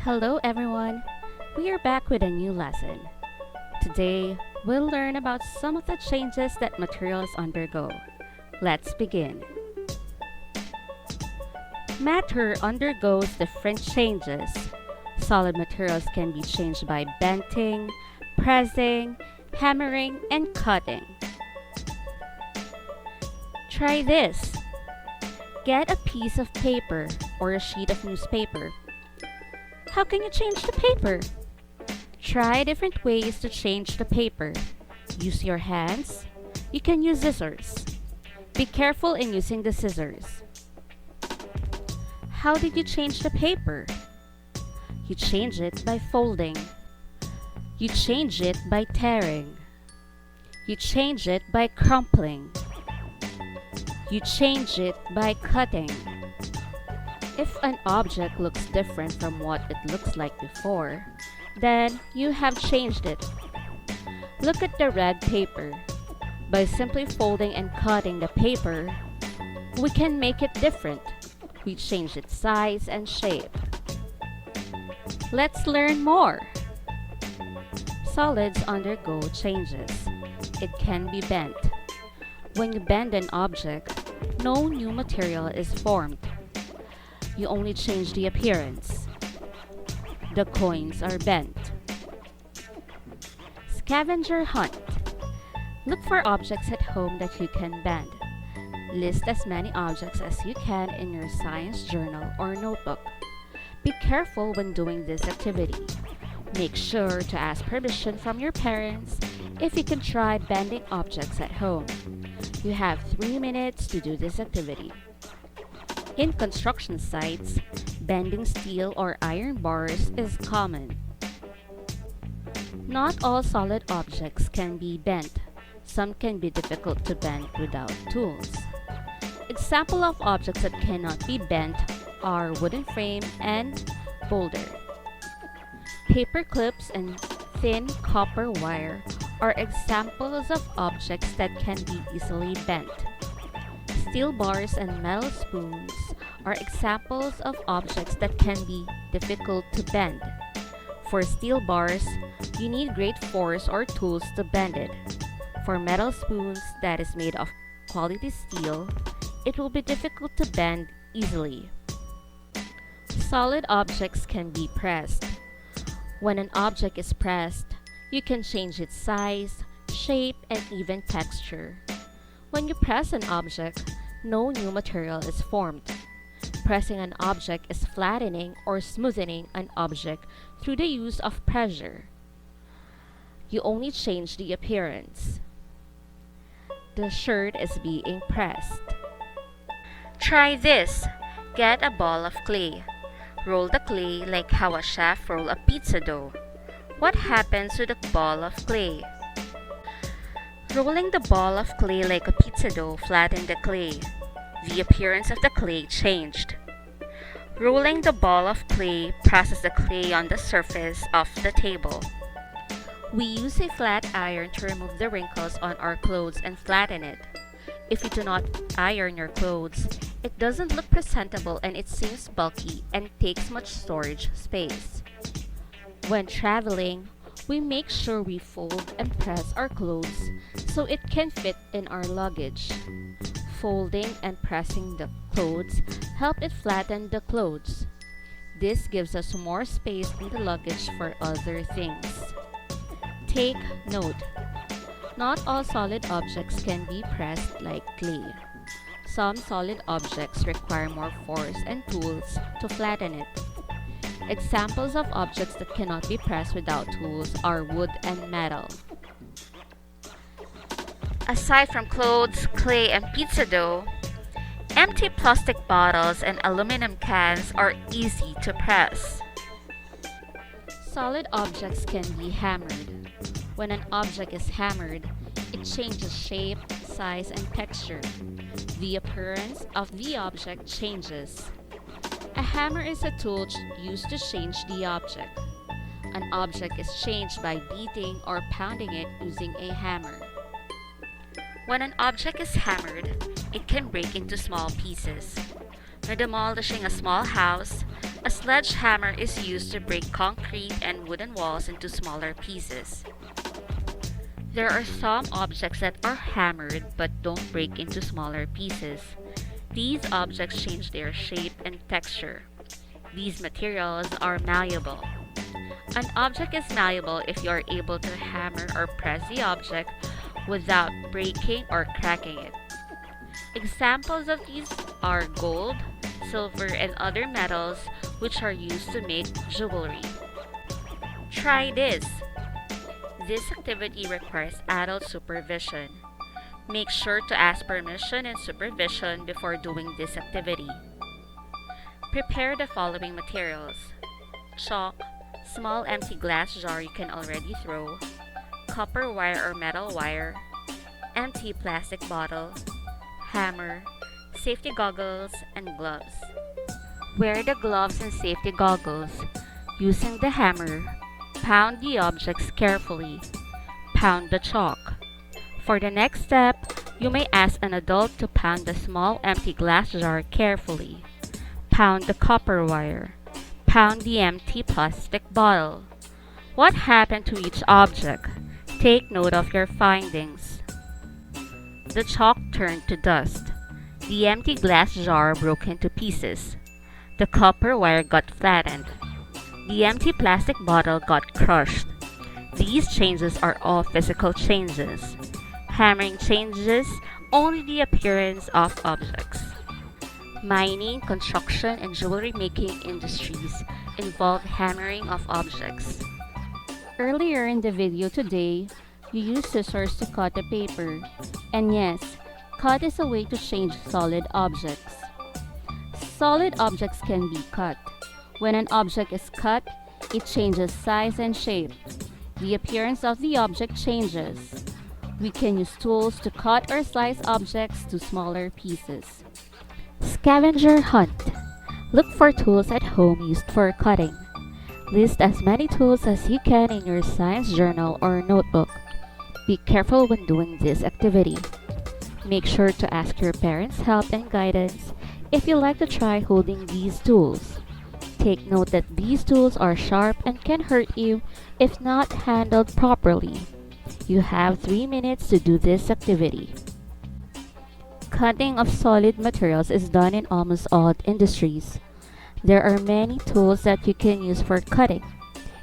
Hello everyone! We are back with a new lesson. Today, we'll learn about some of the changes that materials undergo. Let's begin. Matter undergoes different changes. Solid materials can be changed by bending, pressing, hammering, and cutting. Try this. Get a piece of paper or a sheet of newspaper. How can you change the paper? Try different ways to change the paper. Use your hands. You can use scissors. Be careful in using the scissors. How did you change the paper? You change it by folding. You change it by tearing. You change it by crumpling. You change it by cutting. If an object looks different from what it looks like before, then you have changed it. Look at the red paper. By simply folding and cutting the paper, we can make it different. We change its size and shape. Let's learn more. Solids undergo changes. It can be bent. When you bend an object, no new material is formed. You only change the appearance. The coins are bent. Scavenger hunt. Look for objects at home that you can bend. List as many objects as you can in your science journal or notebook. Be careful when doing this activity. Make sure to ask permission from your parents if you can try bending objects at home. You have 3 minutes to do this activity. In construction sites, bending steel or iron bars is common. Not all solid objects can be bent. Some can be difficult to bend without tools. Examples of objects that cannot be bent are wooden frame and boulder. Paper clips and thin copper wire are examples of objects that can be easily bent. Steel bars and metal spoons are examples of objects that can be difficult to bend. For steel bars, you need great force or tools to bend it. For metal spoons that is made of quality steel, it will be difficult to bend easily. Solid objects can be pressed. When an object is pressed, you can change its size, shape, and even texture. When you press an object, no new material is formed. Pressing an object is flattening or smoothing an object through the use of pressure. You only change the appearance. The shirt is being pressed. Try this. Get a ball of clay. Roll the clay like how a chef rolls a pizza dough. What happens to the ball of clay? Rolling the ball of clay like a pizza dough flattened the clay. The appearance of the clay changed. Rolling the ball of clay presses the clay on the surface of the table. We use a flat iron to remove the wrinkles on our clothes and flatten it. If you do not iron your clothes, it doesn't look presentable and it seems bulky and takes much storage space. When traveling, we make sure we fold and press our clothes so it can fit in our luggage. Folding and pressing the clothes help it flatten the clothes. This gives us more space in the luggage for other things. Take note. Not all solid objects can be pressed like clay. Some solid objects require more force and tools to flatten it. Examples of objects that cannot be pressed without tools are wood and metal. Aside from clothes, clay, and pizza dough, empty plastic bottles and aluminum cans are easy to press. Solid objects can be hammered. When an object is hammered, it changes shape, size, and texture. The appearance of the object changes. A hammer is a tool used to change the object. An object is changed by beating or pounding it using a hammer. When an object is hammered, it can break into small pieces. When demolishing a small house, A sledgehammer is used to break concrete and wooden walls into smaller pieces. There are some objects that are hammered but don't break into smaller pieces. These objects change their shape and texture. These materials are malleable. An object is malleable if you are able to hammer or press the object without breaking or cracking it. Examples of these are gold, silver, and other metals which are used to make jewelry. Try this. This activity requires adult supervision. Make sure to ask permission and supervision before doing this activity. Prepare the following materials: chalk, small empty glass jar you can already throw, copper wire or metal wire, empty plastic bottle, hammer, safety goggles, and gloves. Wear the gloves and safety goggles. Using the hammer, pound the objects carefully. Pound the chalk. For the next step, you may ask an adult to pound the small empty glass jar carefully. Pound the copper wire. Pound the empty plastic bottle. What happened to each object? Take note of your findings. The chalk turned to dust. The empty glass jar broke into pieces. The copper wire got flattened. The empty plastic bottle got crushed. These changes are all physical changes. Hammering changes only the appearance of objects. Mining, construction, and jewelry making industries involve hammering of objects. Earlier in the video today, you used scissors to cut the paper. And yes, cut is a way to change solid objects. Solid objects can be cut. When an object is cut, it changes size and shape. The appearance of the object changes. We can use tools to cut or slice objects to smaller pieces. Scavenger hunt. Look for tools at home used for cutting. List as many tools as you can in your science journal or notebook. Be careful when doing this activity. Make sure to ask your parents' help and guidance if you like to try holding these tools. Take note that these tools are sharp and can hurt you if not handled properly. You have 3 minutes to do this activity. Cutting of solid materials is done in almost all industries. There are many tools that you can use for cutting.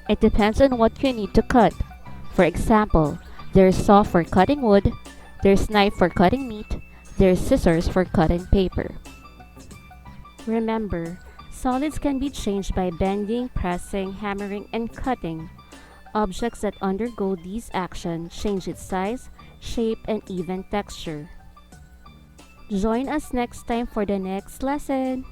It depends on what you need to cut. For example, there's saw for cutting wood, there's knife for cutting meat, there's scissors for cutting paper. Remember, solids can be changed by bending, pressing, hammering, and cutting. Objects that undergo these actions change its size, shape, and even texture. Join us next time for the next lesson.